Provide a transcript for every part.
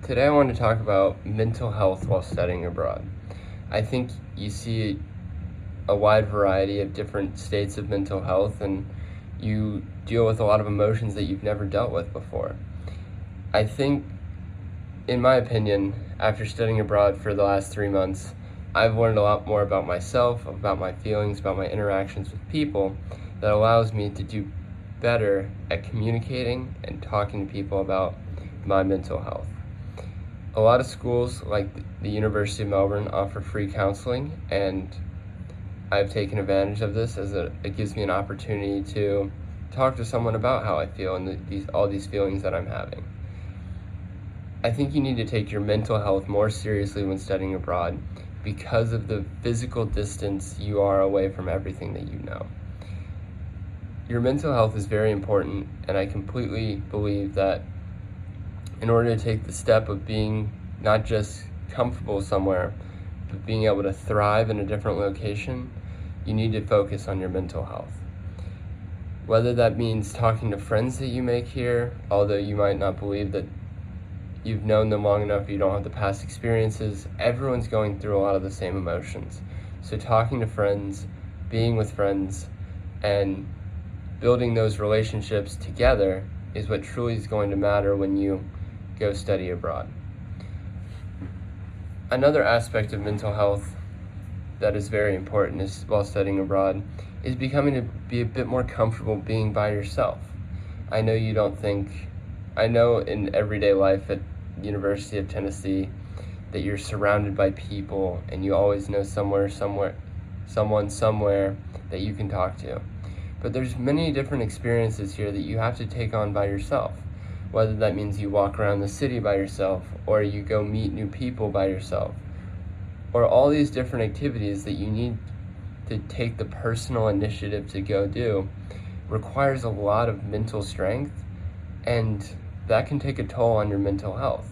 Today I want to talk about mental health while studying abroad. I think you see a wide variety of different states of mental health, and you deal with a lot of emotions that you've never dealt with before. I think, in my opinion, after studying abroad for the last 3 months, I've learned a lot more about myself, about my feelings, about my interactions with people that allows me to do better at communicating and talking to people about my mental health. A lot of schools, like the University of Melbourne, offer free counseling, and I've taken advantage of this as it gives me an opportunity to talk to someone about how I feel and all these feelings that I'm having. I think you need to take your mental health more seriously when studying abroad because of the physical distance you are away from everything that you know. Your mental health is very important, and I completely believe that in order to take the step of being not just comfortable somewhere, but being able to thrive in a different location, you need to focus on your mental health. Whether that means talking to friends that you make here, although you might not believe that you've known them long enough, you don't have the past experiences, everyone's going through a lot of the same emotions. So talking to friends, being with friends, and building those relationships together is what truly is going to matter when you go study abroad. Another aspect of mental health that is very important is while studying abroad is becoming to be a bit more comfortable being by yourself. I know in everyday life at University of Tennessee that you're surrounded by people and you always know someone somewhere that you can talk to. But there's many different experiences here that you have to take on by yourself. Whether that means you walk around the city by yourself, or you go meet new people by yourself, or all these different activities that you need to take the personal initiative to go do, requires a lot of mental strength, and that can take a toll on your mental health.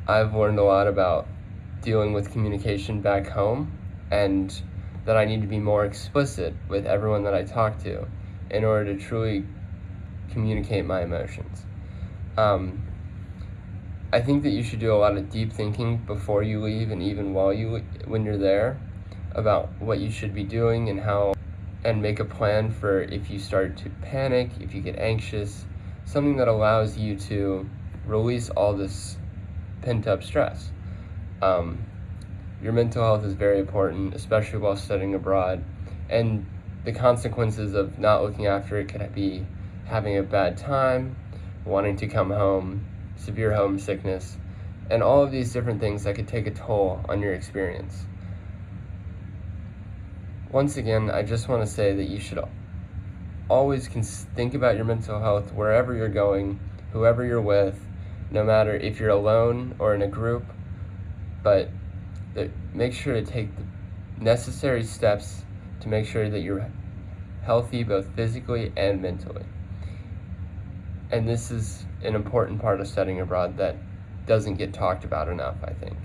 I've learned a lot about dealing with communication back home, and that I need to be more explicit with everyone that I talk to in order to truly communicate my emotions. I think that you should do a lot of deep thinking before you leave and even when you're there about what you should be doing and make a plan for if you start to panic, if you get anxious, something that allows you to release all this pent-up stress. Your mental health is very important, especially while studying abroad, and the consequences of not looking after it could be having a bad time, wanting to come home, severe homesickness, and all of these different things that could take a toll on your experience. Once again, I just want to say that you should always think about your mental health wherever you're going, whoever you're with, no matter if you're alone or in a group, but make sure to take the necessary steps to make sure that you're healthy both physically and mentally. And this is an important part of studying abroad that doesn't get talked about enough, I think.